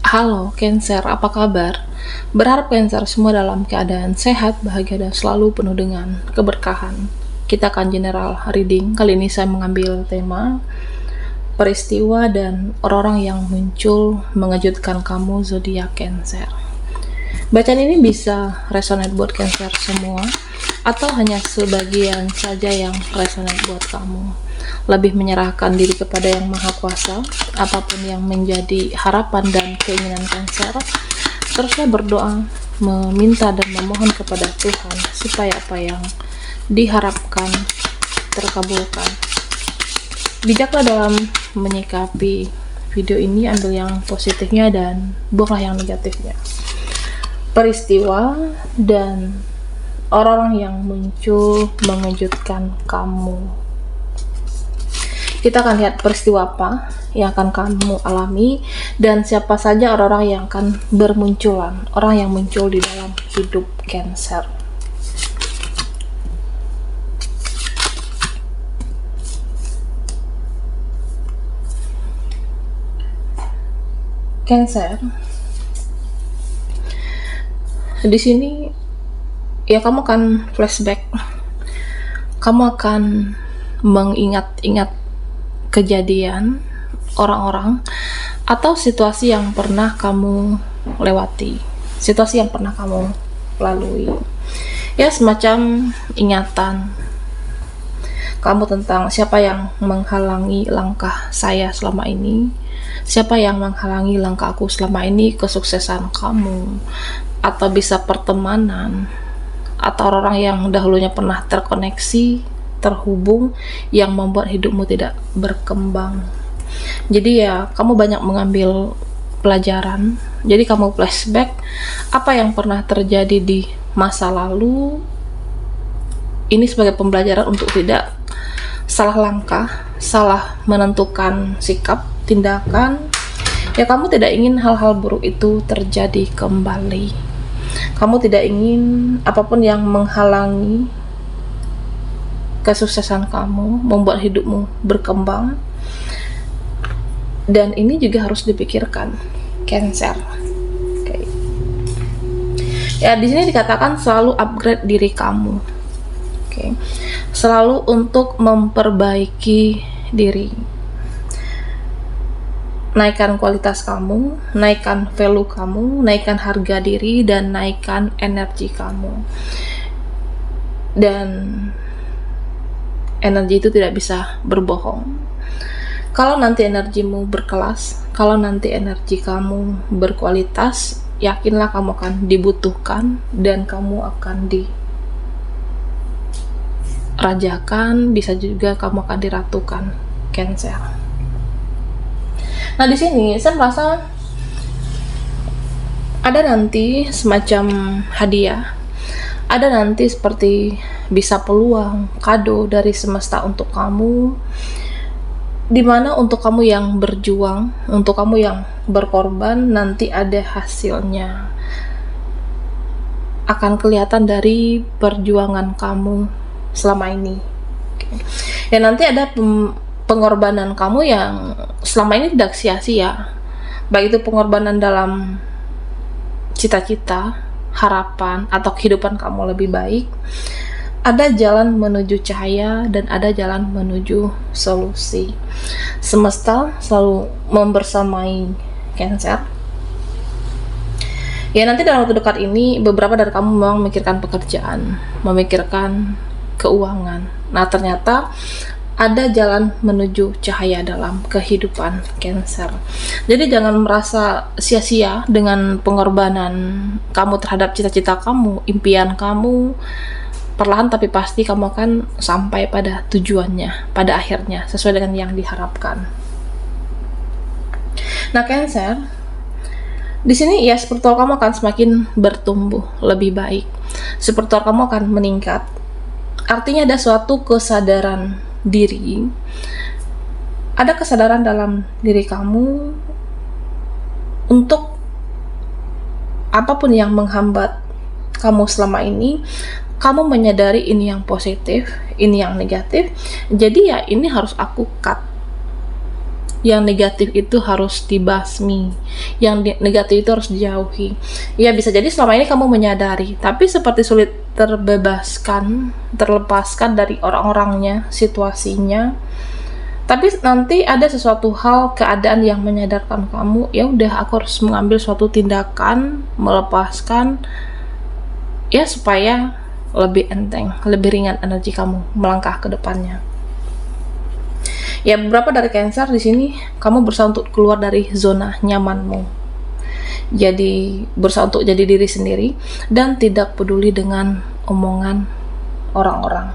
Halo Cancer, apa kabar? Berharap Cancer semua dalam keadaan sehat, bahagia, dan selalu penuh dengan keberkahan. Kita akan general reading. Kali ini saya mengambil tema peristiwa dan orang-orang yang muncul mengejutkan kamu zodiak Cancer. Bacaan ini bisa resonate buat Cancer semua atau hanya sebagian saja yang resonate buat kamu. Lebih menyerahkan diri kepada Yang Maha Kuasa, apapun yang menjadi harapan dan keinginan Cancer, teruslah berdoa, meminta dan memohon kepada Tuhan supaya apa yang diharapkan terkabulkan. Bijaklah dalam menyikapi video ini, ambil yang positifnya dan buanglah yang negatifnya. Peristiwa dan orang-orang yang muncul mengejutkan kamu. Kita akan lihat peristiwa apa yang akan kamu alami dan siapa saja orang-orang yang akan bermunculan, orang yang muncul di dalam hidup Cancer. Cancer, di sini ya kamu akan flashback, kamu akan mengingat-ingat kejadian, orang-orang, atau situasi yang pernah kamu lewati, situasi yang pernah kamu lalui. Ya, semacam ingatan kamu tentang siapa yang menghalangi langkah saya selama ini, siapa yang menghalangi langkah aku selama ini, kesuksesan kamu, atau bisa pertemanan, atau orang yang dahulunya pernah terkoneksi, terhubung, yang membuat hidupmu tidak berkembang. Jadi ya, kamu banyak mengambil pelajaran. Jadi kamu flashback apa yang pernah terjadi di masa lalu. Ini sebagai pembelajaran untuk tidak salah langkah, salah menentukan sikap, tindakan. Ya, kamu tidak ingin hal-hal buruk itu terjadi kembali. Kamu tidak ingin apapun yang menghalangi kesuksesan kamu, membuat hidupmu berkembang. Dan ini juga harus dipikirkan, Cancer. Okay. Ya, di sini dikatakan selalu upgrade diri kamu. Okay. Selalu untuk memperbaiki diri. Naikkan kualitas kamu, naikkan value kamu, naikkan harga diri, dan naikkan energi kamu. Dan energi itu tidak bisa berbohong. Kalau nanti energimu berkelas, kalau nanti energi kamu berkualitas, yakinlah kamu akan dibutuhkan dan kamu akan dirajakan, bisa juga kamu akan diratukan, Cancer. Nah, di sini saya merasa ada nanti semacam hadiah, ada nanti seperti bisa peluang, kado dari semesta untuk kamu, dimana untuk kamu yang berjuang, untuk kamu yang berkorban, nanti ada hasilnya. Akan kelihatan dari perjuangan kamu selama ini. Ya, nanti ada pengorbanan kamu yang selama ini tidak sia-sia. Baik itu pengorbanan dalam cita-cita, harapan, atau kehidupan kamu lebih baik. Ada jalan menuju cahaya dan ada jalan menuju solusi. Semesta selalu membersamai Cancer. Ya, nanti dalam waktu dekat ini beberapa dari kamu memang memikirkan pekerjaan, memikirkan keuangan. Nah, ternyata ada jalan menuju cahaya dalam kehidupan Cancer. Jadi jangan merasa sia-sia dengan pengorbanan kamu terhadap cita-cita kamu, impian kamu. Perlahan tapi pasti kamu akan sampai pada tujuannya, pada akhirnya, sesuai dengan yang diharapkan. Nah, Cancer, di sini ya spiritual kamu akan semakin bertumbuh lebih baik. Spiritual kamu akan meningkat. Artinya ada suatu kesadaran diri. Ada kesadaran dalam diri kamu untuk apapun yang menghambat kamu selama ini. Kamu menyadari ini yang positif, ini yang negatif. Jadi ya ini harus aku cut. yang negatif itu harus dibasmi, yang negatif itu harus dijauhi. Ya bisa jadi selama ini kamu menyadari, tapi seperti sulit terlepaskan dari orang-orangnya, situasinya. Tapi nanti ada sesuatu hal, keadaan yang menyadarkan kamu, ya udah aku harus mengambil suatu tindakan, melepaskan, ya supaya lebih enteng, lebih ringan energi kamu melangkah ke depannya. Ya beberapa dari Cancer di sini kamu berusaha untuk keluar dari zona nyamanmu. Jadi berusaha untuk jadi diri sendiri dan tidak peduli dengan omongan orang-orang.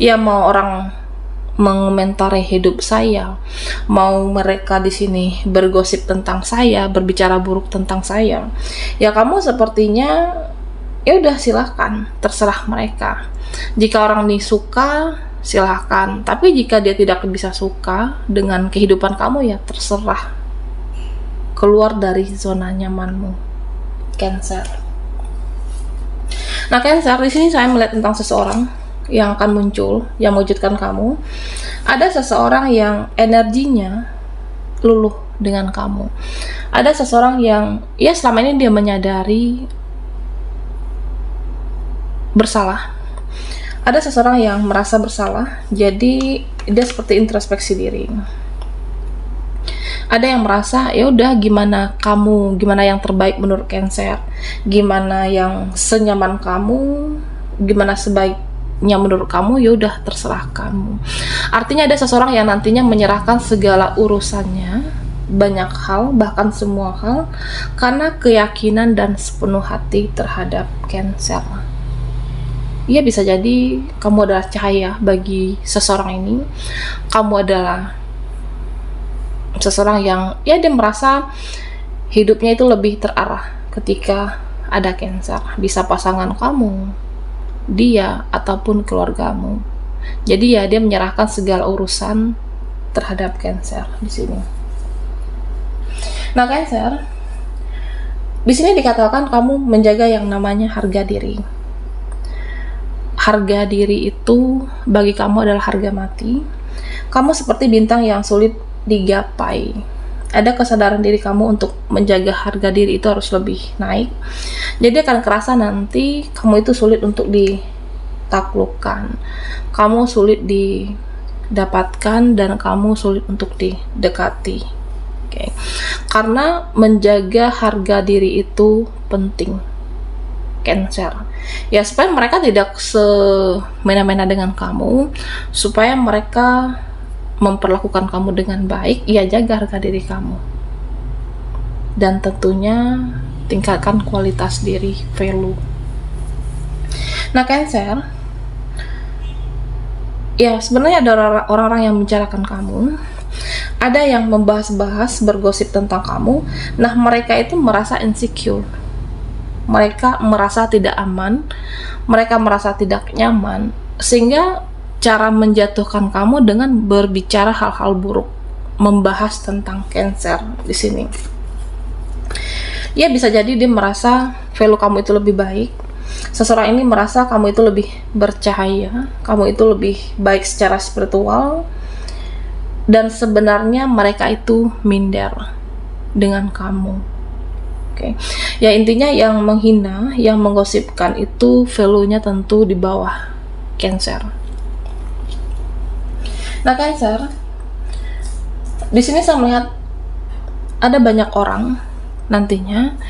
Ya mau orang mengomentari hidup saya, mau mereka di sini bergosip tentang saya, berbicara buruk tentang saya, ya kamu sepertinya ya udah silahkan, terserah mereka. Jika orang ini suka, silahkan, tapi jika dia tidak bisa suka dengan kehidupan kamu, ya terserah, keluar dari zona nyamanmu, Cancer. Nah Cancer, di sini saya melihat tentang seseorang yang akan muncul, yang mewujudkan kamu. Ada seseorang yang energinya luluh dengan kamu. Ada seseorang yang ya selama ini dia menyadari bersalah. Ada seseorang yang merasa bersalah, jadi dia seperti introspeksi diri. Ada yang merasa ya udah gimana yang terbaik menurut Cancer, gimana yang senyaman kamu, gimana sebaiknya menurut kamu, ya udah terserah kamu. Artinya ada seseorang yang nantinya menyerahkan segala urusannya, banyak hal, bahkan semua hal, karena keyakinan dan sepenuh hati terhadap Cancer. Ya bisa jadi kamu adalah cahaya bagi seseorang ini. Kamu adalah seseorang yang ya dia merasa hidupnya itu lebih terarah ketika ada Cancer. Bisa pasangan kamu, dia, ataupun keluargamu. Jadi ya dia menyerahkan segala urusan terhadap Cancer di sini. Nah Cancer, di sini dikatakan kamu menjaga yang namanya harga diri. Harga diri itu bagi kamu adalah harga mati. Kamu seperti bintang yang sulit digapai. Ada kesadaran diri kamu untuk menjaga harga diri itu harus lebih naik. Jadi akan kerasa nanti kamu itu sulit untuk ditaklukkan. Kamu sulit didapatkan dan kamu sulit untuk didekati. Okay. Karena menjaga harga diri itu penting, Cancer. Ya supaya mereka tidak semena-mena dengan kamu, supaya mereka memperlakukan kamu dengan baik, ya jaga harga diri kamu. Dan tentunya tingkatkan kualitas diri, value. Nah Cancer, ya sebenarnya ada orang-orang yang membicarakan kamu, ada yang membahas-bahas, bergosip tentang kamu. Nah mereka itu merasa insecure, mereka merasa tidak aman, mereka merasa tidak nyaman, sehingga cara menjatuhkan kamu dengan berbicara hal-hal buruk, membahas tentang Cancer di sini. Ya bisa jadi dia merasa value kamu itu lebih baik. Seseorang ini merasa kamu itu lebih bercahaya, kamu itu lebih baik secara spiritual, dan sebenarnya mereka itu minder dengan kamu. Okay. Ya intinya yang menghina, yang menggosipkan itu value-nya tentu di bawah Cancer. Nah Cancer, di sini saya melihat ada banyak orang nantinya,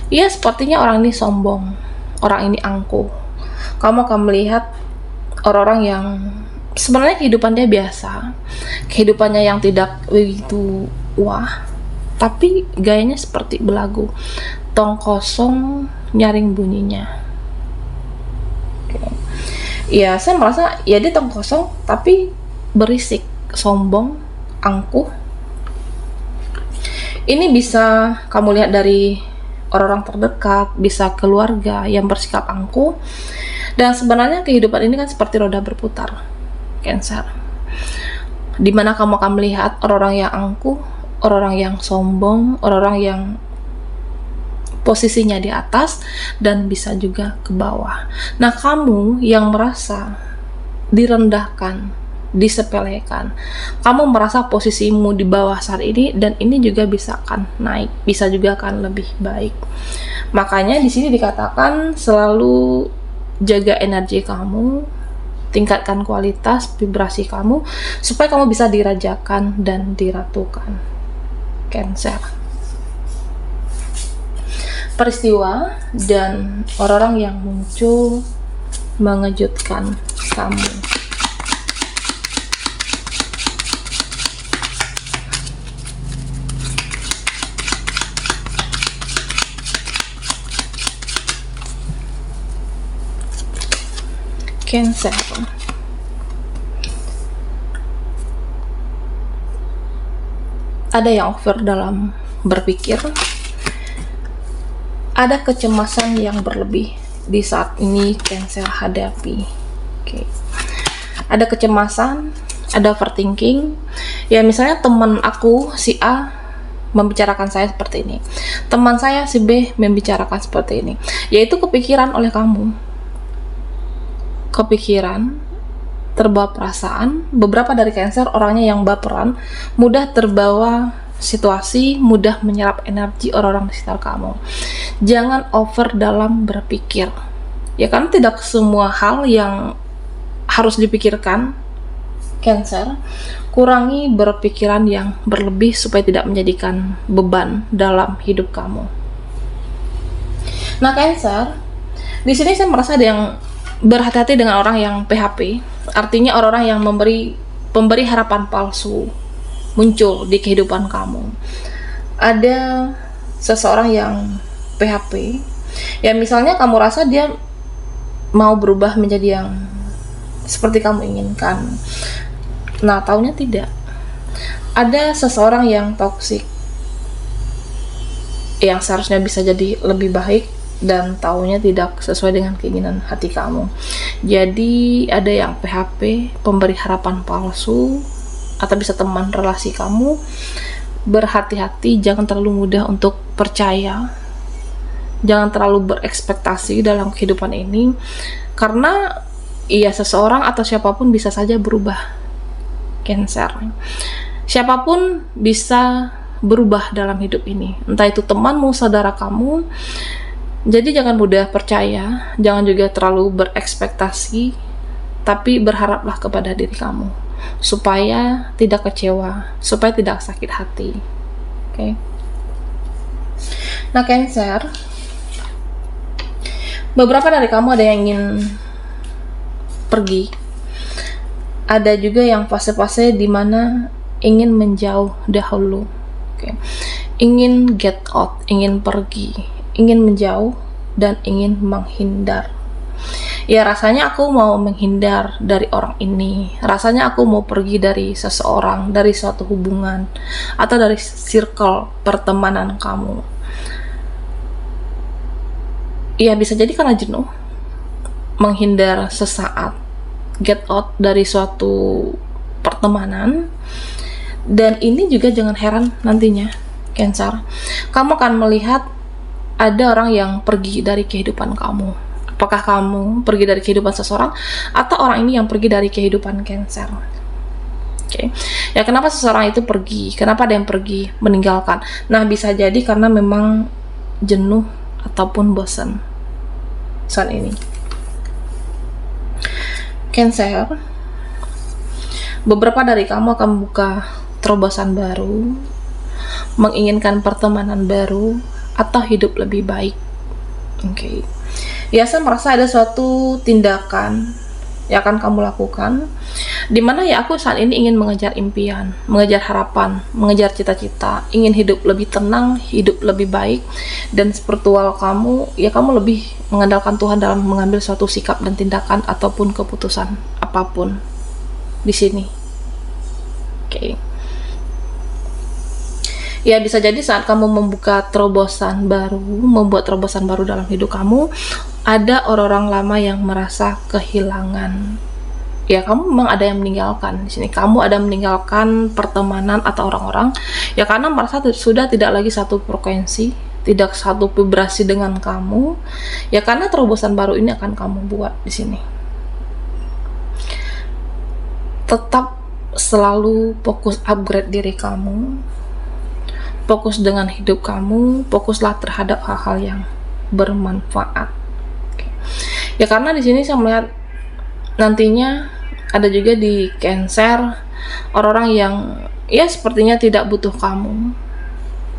ya sepertinya orang ini sombong, orang ini angkuh. Kamu akan melihat orang-orang yang sebenarnya kehidupannya biasa, kehidupannya yang tidak begitu wah, tapi gayanya seperti belagu, tong kosong nyaring bunyinya. Okay. Ya saya merasa ya dia tong kosong tapi berisik, sombong, angkuh. Ini bisa kamu lihat dari orang-orang terdekat, bisa keluarga yang bersikap angkuh. Dan sebenarnya kehidupan ini kan seperti roda berputar, Cancer. Dimana kamu akan melihat orang-orang yang angkuh, orang-orang yang sombong, orang-orang yang posisinya di atas dan bisa juga ke bawah. Nah kamu yang merasa direndahkan, disepelekan. Kamu merasa posisimu di bawah saat ini, dan ini juga bisa akan naik, bisa juga akan lebih baik. Makanya di sini dikatakan selalu jaga energi kamu, tingkatkan kualitas vibrasi kamu supaya kamu bisa dirajakan dan diratukan. Cancer. Peristiwa dan orang-orang yang muncul mengejutkan kamu. Cancer. Ada yang over dalam berpikir, ada kecemasan yang berlebih di saat ini Cancer hadapi. Oke. Ada kecemasan, ada overthinking. Ya misalnya teman aku si A membicarakan saya seperti ini, teman saya si B membicarakan seperti ini, yaitu kepikiran oleh kamu. Kepikiran, terbawa perasaan. Beberapa dari Cancer orangnya yang baperan, mudah terbawa situasi, mudah menyerap energi orang-orang di sekitar kamu. Jangan over dalam berpikir, ya kan tidak semua hal yang harus dipikirkan Cancer. Kurangi berpikiran yang berlebih supaya tidak menjadikan beban dalam hidup kamu. Nah Cancer, di sini saya merasa ada yang berhati-hati dengan orang yang PHP, artinya orang-orang yang pemberi harapan palsu muncul di kehidupan kamu. Ada seseorang yang PHP, ya misalnya kamu rasa dia mau berubah menjadi yang seperti kamu inginkan, nah taunya tidak. Ada seseorang yang toksik, yang seharusnya bisa jadi lebih baik, dan taunya tidak sesuai dengan keinginan hati kamu. Jadi ada yang PHP, pemberi harapan palsu, atau bisa teman relasi kamu. Berhati-hati, jangan terlalu mudah untuk percaya, jangan terlalu berekspektasi dalam kehidupan ini, karena seseorang atau siapapun bisa saja berubah Cancer. Siapapun bisa berubah dalam hidup ini, entah itu temanmu, saudara kamu. Jadi jangan mudah percaya, jangan juga terlalu berekspektasi, tapi berharaplah kepada diri kamu supaya tidak kecewa, supaya tidak sakit hati. Oke. Nah Cancer, beberapa dari kamu ada yang ingin pergi, ada juga yang fase-fase dimana ingin menjauh dahulu. Oke. Ingin get out, ingin pergi, ingin menjauh, dan ingin menghindar. Ya rasanya aku mau menghindar dari orang ini, rasanya aku mau pergi dari seseorang, dari suatu hubungan, atau dari circle pertemanan kamu. Ya bisa jadi karena jenuh, menghindar sesaat, get out dari suatu pertemanan. Dan ini juga jangan heran nantinya Cancer, kamu akan melihat ada orang yang pergi dari kehidupan kamu. Apakah kamu pergi dari kehidupan seseorang, atau orang ini yang pergi dari kehidupan Cancer? Oke. Ya kenapa seseorang itu pergi? Kenapa ada yang pergi, meninggalkan? Nah bisa jadi karena memang jenuh ataupun bosan saat ini. Cancer, beberapa dari kamu akan membuka terobosan baru, menginginkan pertemanan baru, atau hidup lebih baik. Oke. Ya saya merasa ada suatu tindakan yang akan kamu lakukan, dimana ya aku saat ini ingin mengejar impian, mengejar harapan, mengejar cita-cita, ingin hidup lebih tenang, hidup lebih baik. Dan spiritual kamu, ya kamu lebih mengandalkan Tuhan dalam mengambil suatu sikap dan tindakan ataupun keputusan apapun di sini. Oke. Ya bisa jadi saat kamu membuka terobosan baru, membuat terobosan baru dalam hidup kamu, ada orang-orang lama yang merasa kehilangan. Ya kamu memang ada yang meninggalkan di sini. Kamu ada meninggalkan pertemanan atau orang-orang ya karena merasa sudah tidak lagi satu frekuensi, tidak satu vibrasi dengan kamu. Ya karena terobosan baru ini akan kamu buat di sini. tetap selalu fokus upgrade diri kamu, fokus dengan hidup kamu, fokuslah terhadap hal-hal yang bermanfaat. Oke. Ya karena di sini saya melihat nantinya ada juga di Cancer orang-orang yang ya sepertinya tidak butuh kamu,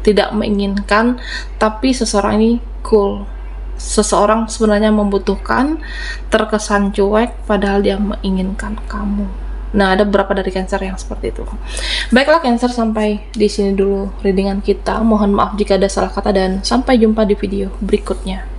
tidak menginginkan, tapi seseorang ini cool. Seseorang sebenarnya membutuhkan, terkesan cuek padahal dia menginginkan kamu. Nah, ada beberapa dari Cancer yang seperti itu. Baiklah Cancer, sampai di sini dulu readingan kita. Mohon maaf jika ada salah kata dan sampai jumpa di video berikutnya.